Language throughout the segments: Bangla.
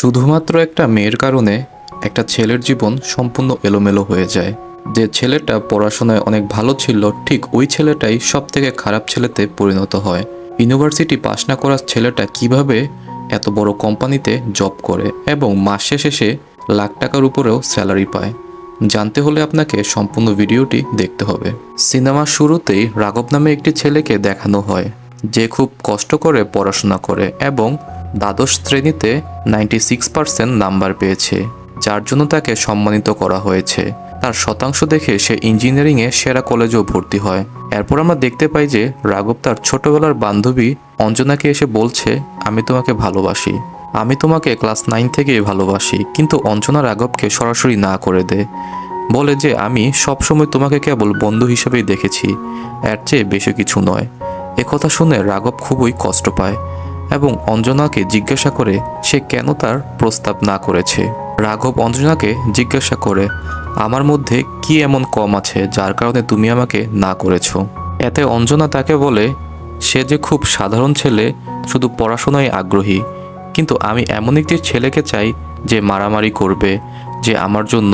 শুধুমাত্র একটা মেয়ের কারণে একটা ছেলের জীবন সম্পূর্ণ এলোমেলো হয়ে যায়। যে ছেলেটা পড়াশোনায় অনেক ভালো ছিল, ঠিক ওই ছেলেটাই সব থেকে খারাপ ছেলেতে পরিণত হয়। ইউনিভার্সিটি পাশ না করা ছেলেটা কিভাবে এত বড় কোম্পানিতে জব করে এবং মাস শেষে লাখ টাকার উপরেও স্যালারি পায়, জানতে হলে আপনাকে সম্পূর্ণ ভিডিওটি দেখতে হবে। সিনেমার শুরুতেই রাঘব নামে একটি ছেলেকে দেখানো হয়, যে খুব কষ্ট করে পড়াশোনা করে এবং দ্বাদশ শ্রেণীতে 96% নাম্বার পেয়েছে, যার জন্য তাকে সম্মানিত করা হয়েছে। তার শতাংশ দেখে সে ইঞ্জিনিয়ারিংয়ে সেরা কলেজেও ভর্তি হয়। এরপর আমরা দেখতে পাই যে রাঘব তার ছোটবেলার বান্ধবী অঞ্জনাকে এসে বলছে, আমি তোমাকে ভালোবাসি, আমি তোমাকে ক্লাস 9 থেকেই ভালোবাসি। কিন্তু অঞ্জনা রাঘবকে সরাসরি না করে দেয়, বলে যে আমি সবসময় তোমাকে কেবল বন্ধু হিসেবেই দেখেছি, এর চেয়ে বেশি কিছু নয়। একথা শুনে রাঘব খুবই কষ্ট পায় এবং অঞ্জনাকে জিজ্ঞাসা করে সে কেন তার প্রস্তাব না করেছে। রাঘব অঞ্জনাকে জিজ্ঞাসা করে, আমার মধ্যে কি এমন কম আছে যার কারণে তুমি আমাকে না করেছো? এতে অঞ্জনা তাকে বলে সে যে খুব সাধারণ ছেলে, শুধু পড়াশোনায় আগ্রহী, কিন্তু আমি এমন একটি ছেলেকে চাই যে মারামারি করবে, যে আমার জন্য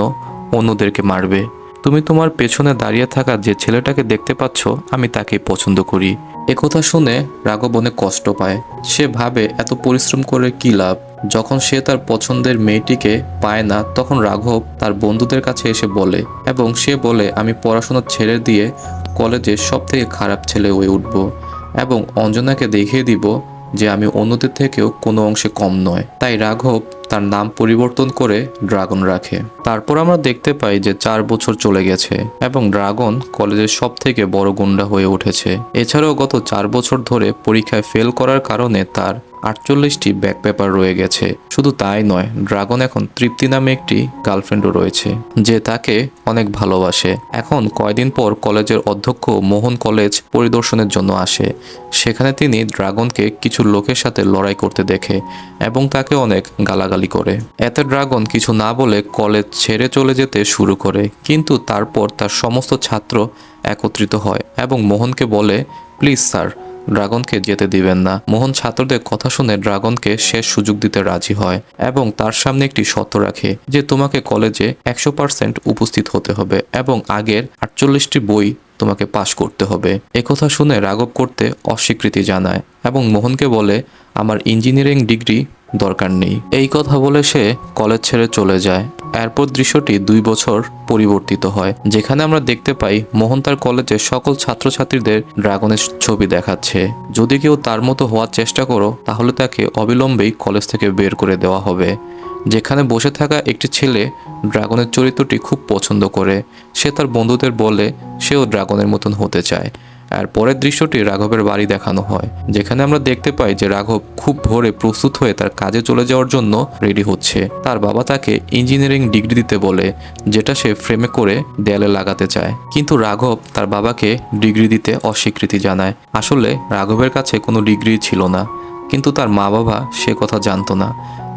অন্যদেরকে মারবে। তুমি তোমার পেছনে দাঁড়িয়ে থাকা যে ছেলেটাকে দেখতে পাচ্ছ, আমি তাকে পছন্দ করি। একথা শুনে রাঘব অনেক কষ্ট পায়। সে ভাবে এত পরিশ্রম করে কি লাভ? যখন সে তার পছন্দের মেয়েটিকে পায় না, তখন রাঘব তার বন্ধুদের কাছে এসে বলে এবং সে বলে, আমি পড়াশোনা ছেড়ে দিয়ে কলেজে সব থেকে খারাপ ছেলে হয়ে উঠব এবং অঞ্জনাকে দেখিয়ে দিব যে আমি অন্যদের থেকেও কোনো অংশে কম নয়। তাই রাঘব তার নাম পরিবর্তন করে ড্রাগন রাখে। তারপর আমরা দেখতে পাই যে 4 বছর চলে গেছে এবং ড্রাগন কলেজের সব থেকে বড় গুন্ডা হয়ে উঠেছে। এছাড়াও গত 4 বছর ধরে পরীক্ষায় ফেল করার কারণে তার 48টি ব্যাক পেপার রয়ে গেছে। শুধু তাই নয়, ড্রাগন এখন তৃপ্তি নামে একটি গার্লফ্রেন্ডও রয়েছে, যে তাকে অনেক ভালোবাসে। এখন কয়দিন পর কলেজের অধ্যক্ষ মোহন কলেজ পরিদর্শনের জন্য আসে। সেখানে তিনি ড্রাগনকে কিছু লোকের সাথে লড়াই করতে দেখে এবং তাকে অনেক গালাগালি করে। এতে ড্রাগন কিছু না বলে কলেজ ছেড়ে চলে যেতে শুরু করে, কিন্তু তারপর তার সমস্ত ছাত্র একত্রিত হয় এবং মোহনকে বলে, প্লিজ স্যার, ড্রাগনকে যেতে দিবেন না। মোহন ছাত্রদের কথা শুনে ড্রাগনকে শেষ সুযোগ দিতে রাজি হয় এবং তার সামনে একটি শর্ত রাখে যে তোমাকে কলেজে 100% উপস্থিত হতে হবে এবং আগের 48টি বই তোমাকে পাশ করতে হবে। একথা শুনে রাঘব করতে অস্বীকৃতি জানায় এবং মোহনকে বলে, আমার ইঞ্জিনিয়ারিং ডিগ্রি দরকার নেই। এই কথা বলে সে কলেজ ছেড়ে চলে যায়। এরপর দৃশ্যটি 2 বছর পরিবর্তিত হয়, যেখানে আমরা দেখতে পাই মোহন তার কলেজের সকল ছাত্রছাত্রীদের ড্রাগনের ছবি দেখাচ্ছে। যদি কেউ তার মতো হওয়ার চেষ্টা করো, তাহলে তাকে অবিলম্বেই কলেজ থেকে বের করে দেওয়া হবে। যেখানে বসে থাকা একটি ছেলে ড্রাগনের চরিত্রটি খুব পছন্দ করে। সে তার বন্ধুদের বলে সেও ড্রাগনের মতন হতে চায়। আর পরের দৃশ্যটি রাঘবের বাড়ি দেখানো হয়, যেখানে আমরা দেখতে পাই যে রাঘব খুব ভোরে প্রস্তুত হয়ে তার কাজে চলে যাওয়ার জন্য রেডি হচ্ছে। তার বাবা তাকে ইঞ্জিনিয়ারিং ডিগ্রি দিতে বলে, যেটা সে ফ্রেমে করে দেয়ালে লাগাতে চায়, কিন্তু রাঘব তার বাবাকে ডিগ্রি দিতে অস্বীকৃতি জানায়। আসলে রাঘবের কাছে কোনো ডিগ্রি ছিল না, কিন্তু তার মা বাবা সে কথা জানতো না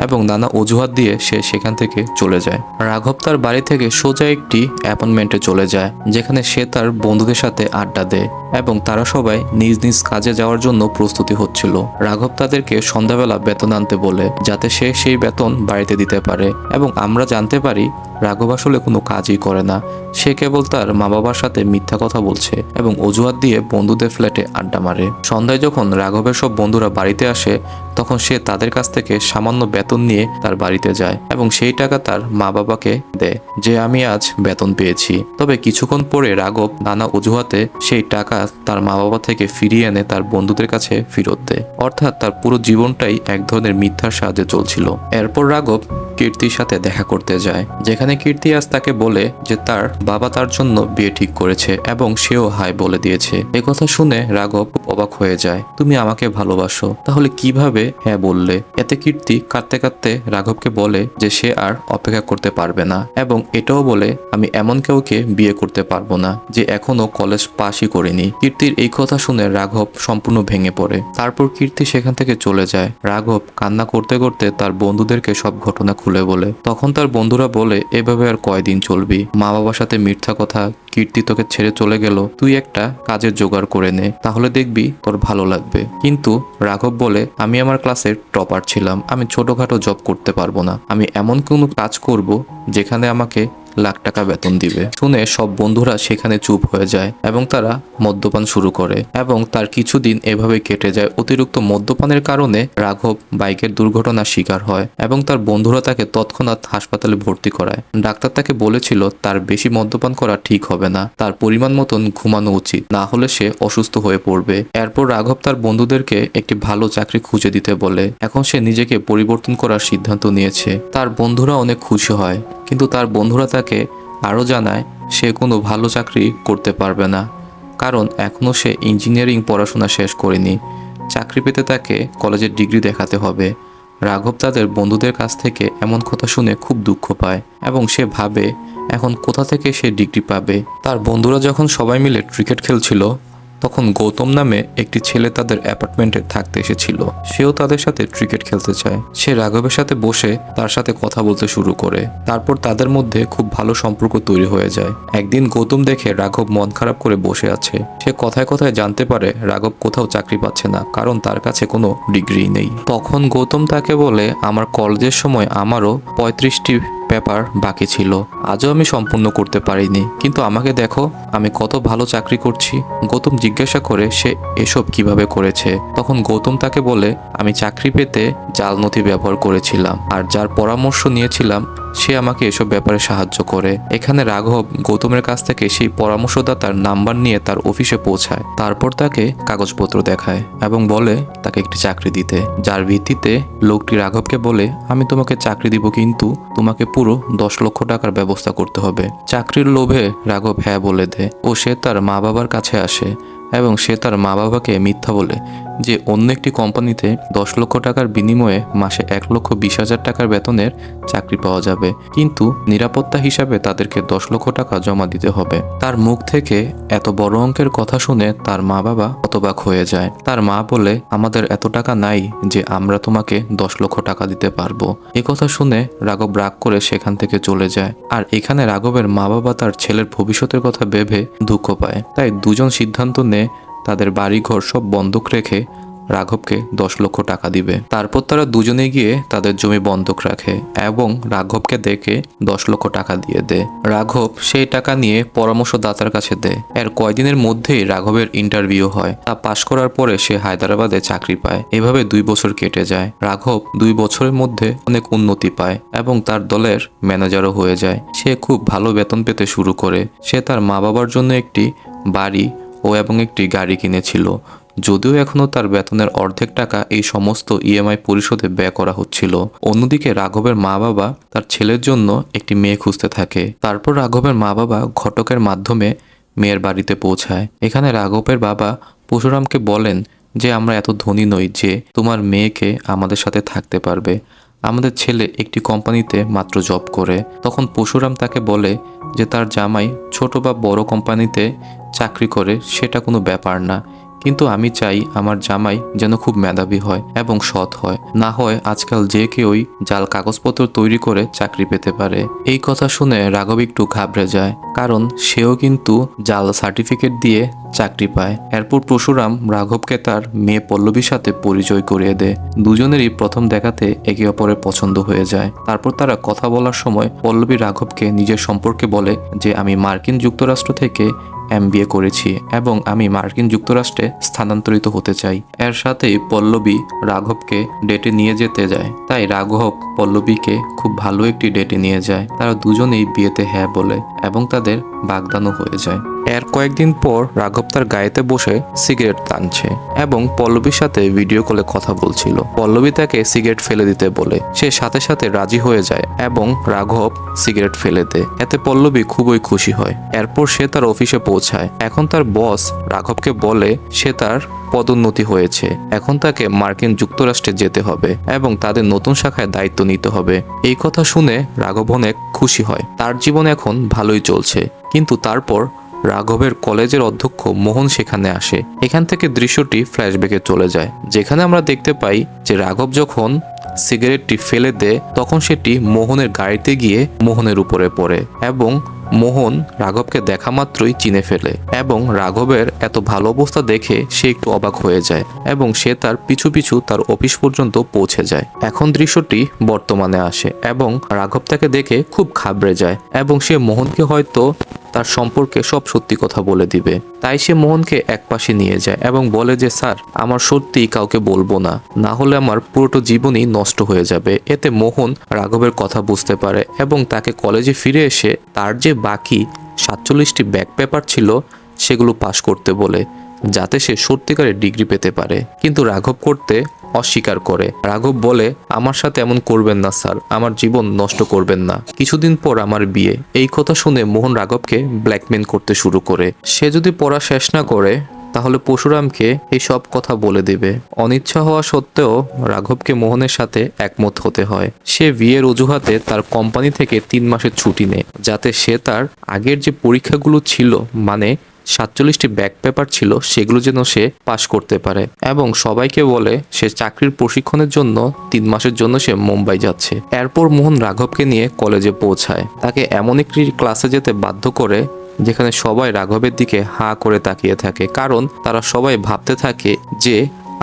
এবং নানা অজুহাত দিয়ে সে সেখান থেকে চলে যায়। রাঘব তার বাড়ি থেকে সোজা একটি অ্যাপার্টমেন্টে চলে যায়, যেখানে সে তার বন্ধুদের সাথে আড্ডা দেয় এবং তারা সবাই নিজ নিজ কাজে যাওয়ার জন্য প্রস্তুতি হচ্ছিল। রাঘব তাদেরকে সন্ধ্যাবেলা বেতন আনতে বলে, যাতে সে সেই বেতন বাড়িতে দিতে পারে এবং আমরা জানতে পারি রাঘব আসলে কোনো কাজই করে না। সে কেবল তার মা বাবার সাথে মিথ্যা কথা বলছে এবং অজুহাত দিয়ে বন্ধুদের ফ্ল্যাটে আড্ডা মারে। সন্ধ্যায় যখন রাঘবের সব বন্ধুরা বাড়িতে আসে, তখন সে তাদের কাছ থেকে সামান্য বেতন নিয়ে তার বাড়িতে যায় এবং সেই টাকা তার মা বাবাকে দেয়, যে আমি আজ বেতন পেয়েছি। তবে কিছুক্ষণ পরে রাঘব নানা অজুহাতে সেই টাকা তার মা বাবা থেকে ফিরিয়ে এনে তার বন্ধুদের কাছে ফেরত দেয়। অর্থাৎ তার পুরো জীবনটাই এক ধরনের মিথ্যার সাহায্যে চলছিল। এরপর রাঘব কীর্তির সাথে দেখা করতে যায়, যেখানে কীর্তি আজ তাকে বলে যে তার বাবা তার জন্য বিয়ে ঠিক করেছে এবং সেও হাই বলে দিয়েছে। একথা শুনে রাঘব অবাক হয়ে যায়। তুমি আমাকে ভালোবাসো, তাহলে কিভাবে হ্যাঁ বললে? এতে কীর্তি কাঁদতে কাঁদতে রাঘবকে বলে যে সে আর অপেক্ষা করতে পারবে না এবং এটাও বলে, আমি এমন কাউকে বিয়ে করতে পারবো না যে এখনো কলেজ পাশই করেনি। কীর্তির এই কথা শুনে রাঘব সম্পূর্ণ ভেঙে পড়ে। তারপর কীর্তি সেখান থেকে চলে যায়। রাঘব কান্না করতে করতে তার বন্ধুদেরকে সব ঘটনা খুলে বলে। তখন তার বন্ধুরা বলে, এভাবে আর কয়দিন চলবি, মা বাবার সাথে মিথ্যা কথা, কীর্তি তোকে ছেড়ে চলে গেল, তুই একটা কাজের জোগাড় করে নে, তাহলে দেখবি তোর ভালো লাগবে। কিন্তু রাঘব বলে, আমি আমার ক্লাসের টপার ছিলাম, আমি ছোটখাটো জব করতে পারবো না, আমি এমন কোনো কাজ করব যেখানে আমাকে লাখ টাকা বেতন দিবে। শুনে সব বন্ধুরা সেখানে চুপ হয়ে যায় এবং তারা মদ্যপান শুরু করে এবং তার কিছুদিন এভাবে কেটে যায়। অতিরিক্ত মদ্যপানের কারণে রাঘব বাইকের দুর্ঘটনার শিকার হয় এবং তার বন্ধুরা তাকে তৎক্ষণাৎ হাসপাতালে ভর্তি করায়। ডাক্তার তাকে বলেছিল তার বেশি মদ্যপান করা ঠিক হবে না, তার পরিমাণ মতন ঘুমানো উচিত, না হলে সে অসুস্থ হয়ে পড়বে। এরপর রাঘব তার বন্ধুদেরকে একটি ভালো চাকরি খুঁজে দিতে বলে। এখন সে নিজেকে পরিবর্তন করার সিদ্ধান্ত নিয়েছে। তার বন্ধুরা অনেক খুশি হয়, কিন্তু তার বন্ধুরা তাকে আরও জানায় সে কোনো ভালো চাকরি করতে পারবে না, কারণ এখনও সে ইঞ্জিনিয়ারিং পড়াশোনা শেষ করেনি। চাকরি পেতে তাকে কলেজের ডিগ্রি দেখাতে হবে। রাঘব তাদের বন্ধুদের কাছ থেকে এমন কথা শুনে খুব দুঃখ পায় এবং সে ভাবে এখন কোথা থেকে সে ডিগ্রি পাবে। তার বন্ধুরা যখন সবাই মিলে ক্রিকেট খেলছিল, তখন গৌতম নামে একটি ছেলে তাদের অ্যাপার্টমেন্টে থাকতে এসেছিল। সেও তাদের সাথে ক্রিকেট খেলতে চায়। সে রাঘবের সাথে বসে তার সাথে কথা বলতে শুরু করে। তারপর তাদের মধ্যে খুব ভালো সম্পর্ক তৈরি হয়ে যায়। একদিন গৌতম দেখে রাঘব মন খারাপ করে বসে আছে। সে কথায় কথায় জানতে পারে রাঘব কোথাও চাকরি পাচ্ছে না, কারণ তার কাছে কোনো ডিগ্রি নেই। তখন গৌতম তাকে বলে, আমার কলেজের সময় আমারও 35টি পেপার বাকি ছিল, আজও আমি সম্পূর্ণ করতে পারিনি, কিন্তু আমাকে দেখো আমি কত ভালো চাকরি করছি। গৌতম জিজ্ঞাসা করে সে এসব কিভাবে করেছে। তখন গৌতম তাকে বলে, আমি চাকরি পেতে জাল নথি ব্যবহার করেছিলাম, আর যার পরামর্শ নিয়েছিলাম সে আমাকে এসব ব্যাপারে সাহায্য করে। এখানে রাঘব গৌতমের কাছ থেকে সেই পরামর্শদাতার নাম্বার নিয়ে তার অফিসে পৌঁছায়। তারপর তাকে কাগজপত্র দেখায় এবং বলে তাকে একটি চাকরি দিতে, যার ভিত্তিতে লোকটি রাঘবকে বলে, আমি তোমাকে চাকরি দিব, কিন্তু তোমাকে পুরো 10 লক্ষ টাকার ব্যবস্থা করতে হবে। চাকরির লোভে রাঘব হ্যাঁ বলে দেয় ও সে তার মা বাবার কাছে আসে এবং সে তার মা বাবাকে মিথ্যা বলে যে অন্য একটি কোম্পানিতে 10 লক্ষ টাকার বিনিময়ে মাসে 1,20,000 টাকার বেতনের চাকরি পাওয়া যাবে, কিন্তু নিরাপত্তা হিসাবে তাদেরকে 10 লক্ষ টাকা জমা দিতে হবে। তার মুখ থেকে এত বড় অঙ্কের কথা শুনে তার মা বাবা হতবাক হয়ে যায়। তার মা বলে, আমাদের এত টাকা নাই যে আমরা তোমাকে 10 লক্ষ টাকা দিতে পারবো। এ কথা শুনে রাঘব রাগ করে সেখান থেকে চলে যায়। আর এখানে রাঘবের মা বাবা তার ছেলের ভবিষ্যতের কথা ভেবে দুঃখ পায়। তাই দুজন সিদ্ধান্ত নেয় তাদের বাড়িঘর সব বন্ধক রেখে রাঘবকে 10 লক্ষ টাকা দিবে। তারপর তারা দুজনে গিয়ে তাদের জমি বন্ধক রাখে এবং রাঘবকে ডেকে 10 লক্ষ টাকা দিয়ে দেয়। রাঘব সেই টাকা নিয়ে পরামর্শদাতার কাছে দেয়। এর কয়দিনের মধ্যেই রাঘবের ইন্টারভিউ হয়। তা পাশ করার পরে সে হায়দ্রাবাদে চাকরি পায়। এভাবে 2 বছর কেটে যায়। রাঘব 2 বছরের মধ্যে অনেক উন্নতি পায় এবং তার দলের ম্যানেজারও হয়ে যায়। সে খুব ভালো বেতন পেতে শুরু করে। সে তার মা বাবার জন্য একটি বাড়ি এবং একটি গাড়ি কিনেছিল, যদিও এখনও তার বেতনের অর্ধেক টাকা এই সমস্ত ইএমআই পরিশোধে ব্যয় করা হচ্ছিল। অন্যদিকে রাঘবের মা বাবা তার ছেলের জন্য একটি মেয়ে খুঁজতে থাকে। তারপর রাঘবের মা বাবা ঘটকের মাধ্যমে মেয়ের বাড়িতে পৌঁছায়। এখানে রাঘবের বাবা পরশুরামকে বলেন যে আমরা এত ধনী নই যে তোমার মেয়েকে আমাদের সাথে থাকতে পারবে, আমাদের ছেলে একটি কোম্পানিতে মাত্র জব করে। তখন পরশুরাম তাকে বলে যে তার জামাই ছোট বা বড় কোম্পানিতে চাকরি করে সেটা কোনো ব্যাপার না, কিন্তু আমি চাই আমার জামাই যেন খুব মেধাবী হয় এবং সৎ হয়, না হয় আজকাল যে কেউই জাল কাগজপত্র তৈরি করে চাকরি পেতে পারে। এই কথা শুনে রাঘব একটু ঘাবড়ে যায়, কারণ সেও কিন্তু জাল সার্টিফিকেট দিয়ে চাকরি পায়। এরপর পরশুরাম রাঘবকে তার মেয়ে পল্লবীর সাথে পরিচয় করিয়ে দেয়। দুজনেরই প্রথম দেখাতে একে অপরের পছন্দ হয়ে যায়। তারপর তারা কথা বলার সময় পল্লবী রাঘবকে নিজের সম্পর্কে বলে যে আমি মার্কিন যুক্তরাষ্ট্র থেকে MBA করেছি এবং আমি মার্কিন যুক্তরাষ্ট্রে স্থানান্তরিত হতে চাই। এর সাথেই পল্লবী রাঘবকে ডেটে নিয়ে যেতে যায়। তাই রাঘব পল্লবীকে খুব ভালো একটি ডেটে নিয়ে যায়। তারা দুজনেই বিয়েতে হ্যাঁ বলে এবং তাদের বাগদানও হয়ে যায়। এর কয়েকদিন পর রাঘব তার গায়েতে বসে সিগারেট টানছে এবং পল্লবীর সাথে ভিডিও কলে কথা বলছিল। পল্লবী তাকে সিগারেট ফেলে দিতে বলে। সে সাথে সাথে রাজি হয়ে যায় এবং রাঘব সিগারেট ফেলে দেয়। এতে পল্লবী খুবই খুশি হয়। এরপর সে তার অফিসে পৌঁছায়। এখন তার বস রাঘবকে বলে সে তার পদোন্নতি হয়েছে, এখন তাকে মার্কিন যুক্তরাষ্ট্রে যেতে হবে এবং তাদের নতুন শাখায় দায়িত্ব নিতে হবে। এই কথা শুনে রাঘব অনেক খুশি হয়। তার জীবন এখন ভালোই চলছে। কিন্তু তারপর রাঘবের কলেজের অধ্যক্ষ মোহন সেখানে আসে। এখান থেকে দৃশ্যটি ফ্ল্যাশব্যাকে চলে যায়, যেখানে আমরা দেখতে পাই যে রাঘব যখন সিগারেটটি ফেলে দেয় তখন সেটি মোহনের গাড়িতে গিয়ে মোহনের উপরে পড়ে এবং মোহন রাঘবকে দেখা মাত্রই চিনে ফেলে এবং রাঘবের এত ভালো অবস্থা দেখে সে একটু অবাক হয়ে যায় এবং সে তার পিছু পিছু তার অফিস পর্যন্ত পৌঁছে যায়। এখন দৃশ্যটি বর্তমানে আসে এবং রাঘব তাকে দেখে খুব ঘাবড়ে যায় এবং সে মোহনকে হয়তো তার সম্পর্কে সব সত্যি কথা বলে দিবে। তাই সে মোহনকে একপাশে নিয়ে যায় এবং বলে যে স্যার আমার সত্যি কাউকে বলবো না, না হলে আমার পুরোটা জীবনই নষ্ট হয়ে যাবে। এতে মোহন রাঘবের কথা বুঝতে পারে এবং তাকে কলেজে ফিরে এসে তার যে বাকি 47টি ব্যাক পেপার ছিল সেগুলো পাশ করতে বলে, যাতে সে সত্যিকারের ডিগ্রি পেতে পারে। কিন্তু রাঘব করতে অস্বীকার করে। রাঘব বলে আমার সাথে এমন করবেন না স্যার, আমার জীবন নষ্ট করবেন না, কিছুদিন পর আমার বিয়ে। এই কথা শুনে মোহন রাঘবকে ব্ল্যাকমেল করতে শুরু করে। সে যদি পড়া শেষ না করে তাহলে পরশুরামকে এই সব কথা বলে দেবে। অনিচ্ছা হওয়া সত্ত্বেও রাঘবকে মোহনের সাথে একমত হতে হয়। সে বিয়ের অজুহাতে তার কোম্পানি থেকে 3 মাসের ছুটি নেয়, যাতে সে তার আগের যে পরীক্ষাগুলো ছিল মানে 47টি ব্যাক পেপার ছিল সেগুলো যেন সে পাশ করতে পারে এবং সবাইকে বলে সে চাকরির প্রশিক্ষণের জন্য 3 মাসের জন্য সে মুম্বাই যাচ্ছে। এরপর মোহন রাঘবকে নিয়ে কলেজে পৌঁছায়, তাকে এমন একটি ক্লাসে যেতে বাধ্য করে যেখানে সবাই রাঘবের দিকে হাঁ করে তাকিয়ে থাকে, কারণ তারা সবাই ভাবতে থাকে যে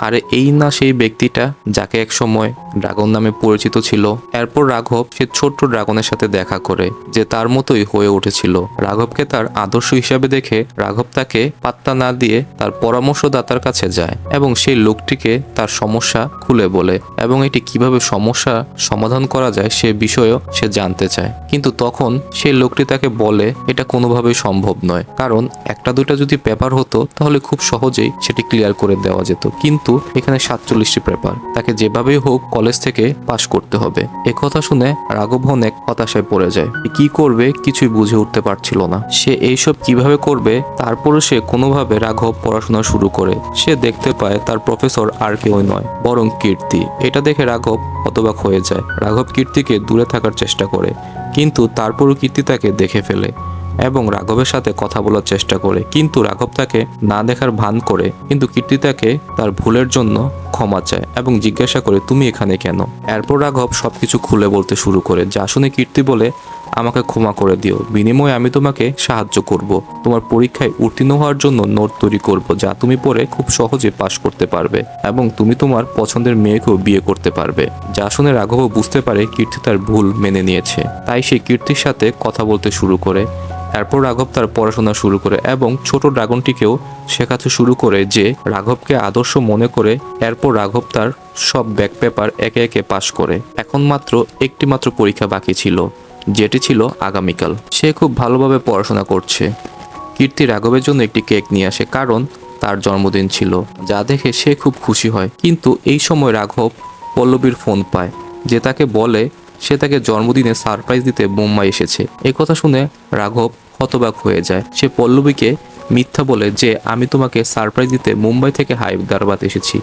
আরে এই না সেই ব্যক্তিটা যাকে এক সময় ড্রাগন নামে পরিচিত ছিল। এরপর রাঘব সে ছোট্ট ড্রাগনের সাথে দেখা করে যে তার মতোই হয়ে উঠেছিল। রাঘবকে তার আদর্শ হিসাবে দেখে রাঘব তাকে পাত্তা না দিয়ে তার পরামর্শদাতার কাছে যায় এবং সেই লোকটিকে তার সমস্যা খুলে বলে এবং এটি কিভাবে সমস্যা সমাধান করা যায় সে বিষয়েও সে জানতে চায়। কিন্তু তখন সেই লোকটি তাকে বলে এটা কোনোভাবেই সম্ভব নয়, কারণ একটা দুটা যদি পেপার হতো তাহলে খুব সহজেই সেটি ক্লিয়ার করে দেওয়া যেত, কিন্তু এখানে 47টি পেপার, তাকে যেভাবেই হোক কলেজ থেকে পাশ করতে হবে। একথা শুনে রাঘব অনেক হতাশায় পড়ে যায়। কি করবে কিছুই বুঝে উঠতে পারছিল না। সে এইসব কিভাবে করবে, তারপরে সে কোনোভাবে রাঘব পড়াশোনা শুরু করে। সে দেখতে পায় তার প্রফেসর আর কেউ নয় বরং কীর্তি। এটা দেখে রাঘব হতবাক হয়ে যায়। রাঘব কীর্তিকে দূরে থাকার চেষ্টা করে, কিন্তু তারপরও কীর্তি তাকে দেখে ফেলে এবং রাঘবের সাথে কথা বলার চেষ্টা করে, কিন্তু রাঘব তাকে না দেখার ভান করে। কিন্তু কীর্তি তাকে তার ভুলের জন্য ক্ষমা চায় এবং জিজ্ঞাসা করে তুমি এখানে কেন। এরপর রাঘব সবকিছু খুলে বলতে শুরু করে, যা শুনে কীর্তি বলে আমাকে ক্ষমা করে দিও, বিনিময়ে আমি তোমাকে সাহায্য করব, তোমার পরীক্ষায় উত্তীর্ণ হওয়ার জন্য নোট তৈরি করব যা তুমি পড়ে খুব সহজে পাশ করতে পারবে এবং তুমি তোমার পছন্দের মেয়েকেও বিয়ে করতে পারবে। যা শুনে রাঘব বুঝতে পারে কীর্তি তার ভুল মেনে নিয়েছে, তাই সে কীর্তির সাথে কথা বলতে শুরু করে। এরপর রাঘব তার পড়াশোনা শুরু করে এবং ছোট ড্রাগনটিকেও শেখাতে শুরু করে যে রাঘবকে আদর্শ মনে করে। এরপর রাঘব তার সব ব্যাক পেপার একে একে পাশ করে। এখন মাত্র একটি মাত্র পরীক্ষা বাকি ছিল, যেটি ছিল আগামীকাল। সে খুব ভালোভাবে পড়াশোনা করছে। কীর্তি রাঘবের জন্য একটি কেক নিয়ে আসে, কারণ তার জন্মদিন ছিল, যা দেখে সে খুব খুশি হয়। কিন্তু এই সময় রাঘব পল্লবীর ফোন পায়, যে তাকে বলে সে তাকে জন্মদিনে সারপ্রাইজ দিতে মুম্বাই এসেছে। এই কথা শুনে রাঘব হতবাক হয়ে যায়। সে পল্লবীকে মিথ্যা বলে যে আমি তোমাকে সারপ্রাইজ দিতে মুম্বাই থেকে হায়দ্রাবাদ এসেছি,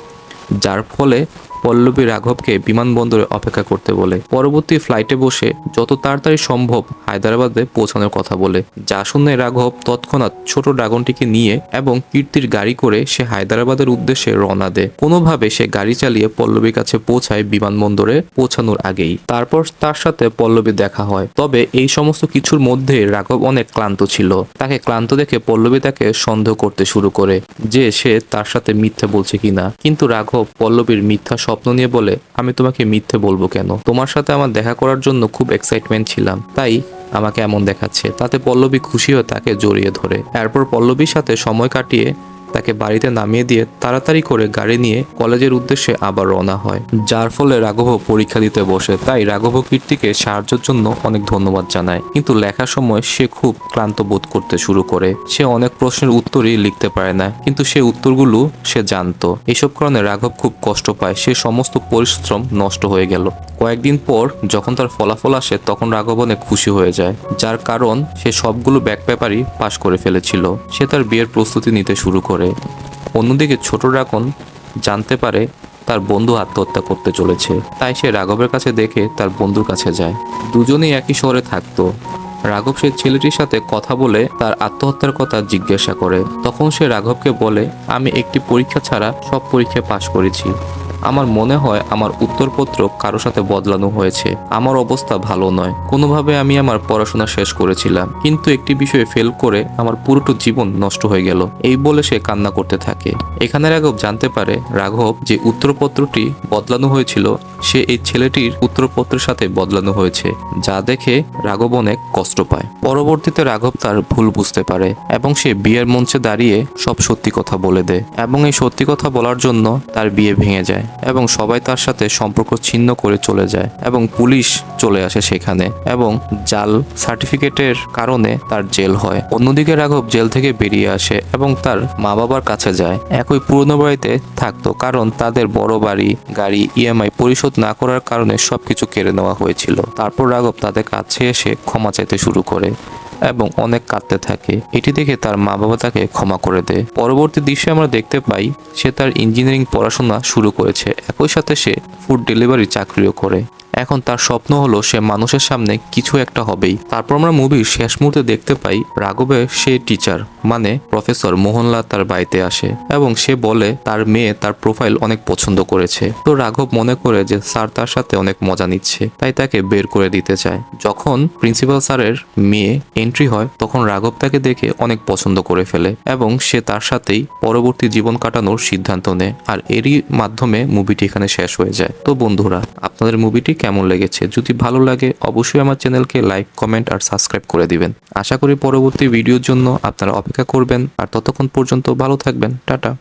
যার ফলে পল্লবী রাঘবকে বিমানবন্দরে অপেক্ষা করতে বলে। পরবর্তী ফ্লাইটে বসে যত তাড়াতাড়ি সম্ভব হায়দ্রাবাদে পৌঁছানোর কথা বলে, যা শুনে রাঘব তৎক্ষণাৎ ছোট ড্রাগনটিকে নিয়ে এবং কীর্তির গাড়ি করে সে হায়দ্রাবাদের উদ্দেশ্যে রওনা দেয়। কোনোভাবে সে গাড়ি চালিয়ে পল্লবীর কাছে পৌঁছায় বিমানবন্দরে পৌঁছানোর আগেই। তারপর তার সাথে পল্লবী দেখা হয়। তবে এই সমস্ত কিছুর মধ্যে রাঘব অনেক ক্লান্ত ছিল। তাকে ক্লান্ত দেখে পল্লবী তাকে সন্দেহ করতে শুরু করে যে সে তার সাথে মিথ্যা বলছে কিনা, কিন্তু রাঘব পল্লবীর মিথ্যা স্বপ্ন নিয়ে বলে আমি তোমাকে মিথ্যে বলবো কেন, তোমার সাথে আমার দেখা করার জন্য খুব এক্সাইটমেন্ট ছিলাম, তাই আমাকে এমন দেখাচ্ছে। তাতে পল্লবী খুশি হয়ে তাকে জড়িয়ে ধরে। এরপর পল্লবীর সাথে সময় কাটিয়ে তাকে বাড়িতে নামিয়ে দিয়ে তাড়াতাড়ি করে গাড়ি নিয়ে কলেজের উদ্দেশ্যে আবার রওনা হয়, যার ফলে রাঘব পরীক্ষা দিতে বসে। তাই রাঘব কীর্তিকে সাহায্যের জন্য অনেক ধন্যবাদ জানায়, কিন্তু লেখার সময় সে খুব ক্লান্ত বোধ করতে শুরু করে। সে অনেক প্রশ্নের উত্তরই লিখতে পারে না, কিন্তু সে উত্তরগুলো সে জানতো। এসব কারণে রাঘব খুব কষ্ট পায়। সে সমস্ত পরিশ্রম নষ্ট হয়ে গেল। কয়েকদিন পর যখন তার ফলাফল আসে তখন রাঘব অনেক খুশি হয়ে যায়, যার কারণ সে সবগুলো ব্যাক পেপারই পাশ করে ফেলেছিল। সে তার বিয়ের প্রস্তুতি নিতে শুরু করে। অন্যদিকে ছোট ড্রাগন জানতে পারে তার বন্ধু আত্মহত্যা করতে চলেছে, তাই সে রাঘবের কাছে দেখে তার বন্ধুর কাছে যায়। দুজনেই একই শহরে থাকতো। রাঘব সেই ছেলেটির সাথে কথা বলে তার আত্মহত্যার কথা জিজ্ঞাসা করে। তখন সে রাঘবকে বলে আমি একটি পরীক্ষা ছাড়া সব পরীক্ষায় পাশ করেছি, আমার মনে হয় আমার উত্তরপত্র কারো সাথে বদলানো হয়েছে। আমার অবস্থা ভালো নয়। কোনোভাবে আমি আমার পড়াশোনা শেষ করেছিলাম, কিন্তু একটি বিষয়ে ফেল করে আমার পুরোটা জীবন নষ্ট হয়ে গেল। এই বলে সে কান্না করতে থাকে। এখানে রাঘব জানতে পারে রাঘব যে উত্তরপত্রটি বদলানো হয়েছিল সে এই ছেলেটির উত্তরপত্রের সাথে বদলানো হয়েছে, যা দেখে রাঘব অনেক কষ্ট পায়। পরবর্তীতে রাঘব তার ভুল বুঝতে পারে এবং সে বিয়ের মঞ্চে দাঁড়িয়ে সব সত্যি কথা বলে দেয় এবং এই সত্যি কথা বলার জন্য তার বিয়ে ভেঙে যায় এবং সবাই তার সাথে সম্পর্ক ছিন্ন করে চলে যায় এবং পুলিশ চলে আসে সেখানে এবং জাল সার্টিফিকেটের কারণে তার জেল হয়। অন্যদিকে রাঘব জেল থেকে বেরিয়ে আসে এবং তার মা বাবার কাছে যায়। একই পুরনো বাড়িতে থাকতো কারণ তাদের বড় বাড়ি গাড়ি ইএমআই পরিশোধ না করার কারণে সবকিছু কেড়ে নেওয়া হয়েছিল। তারপর রাঘব তাদের কাছে এসে ক্ষমা চাইতে শুরু করে এবং অনেক কাঁদতে থাকে। এটি দেখে তার মা বাবা তাকে ক্ষমা করে দেয়। পরবর্তী দৃশ্যে আমরা দেখতে পাই সে তার ইঞ্জিনিয়ারিং পড়াশোনা শুরু করেছে, একই সাথে সে ফুড ডেলিভারি চাকরিও করে। এখন তার স্বপ্ন হলো সে মানুষের সামনে কিছু একটা হবেই। তারপর আমরা মুভির শেষ মুহূর্তে দেখতে পাই রাঘবের সে টিচার মানে প্রফেসর মোহনলাল তার বাড়িতে আসে এবং সে বলে তার মেয়ে তার প্রোফাইল অনেক পছন্দ করেছে। তো রাঘব মনে করে যে স্যার তার সাথে অনেক মজা নিচ্ছে, তাই তাকে বের করে দিতে চায়। যখন প্রিন্সিপাল স্যারের মেয়ে এন্ট্রি হয় তখন রাঘব তাকে দেখে অনেক পছন্দ করে ফেলে এবং সে তার সাথেই পরবর্তী জীবন কাটানোর সিদ্ধান্ত নেয়। আর এরই মাধ্যমে মুভিটি এখানে শেষ হয়ে যায়। তো বন্ধুরা, আপনাদের মুভিটি কেমন লেগেছে? যদি ভালো লাগে অবশ্যই আমার চ্যানেলকে লাইক কমেন্ট আর সাবস্ক্রাইব করে দিবেন। আশা করি পরবর্তী ভিডিওর জন্য আপনারা অপেক্ষা করবেন। আর ততক্ষণ পর্যন্ত ভালো থাকবেন। টাটা।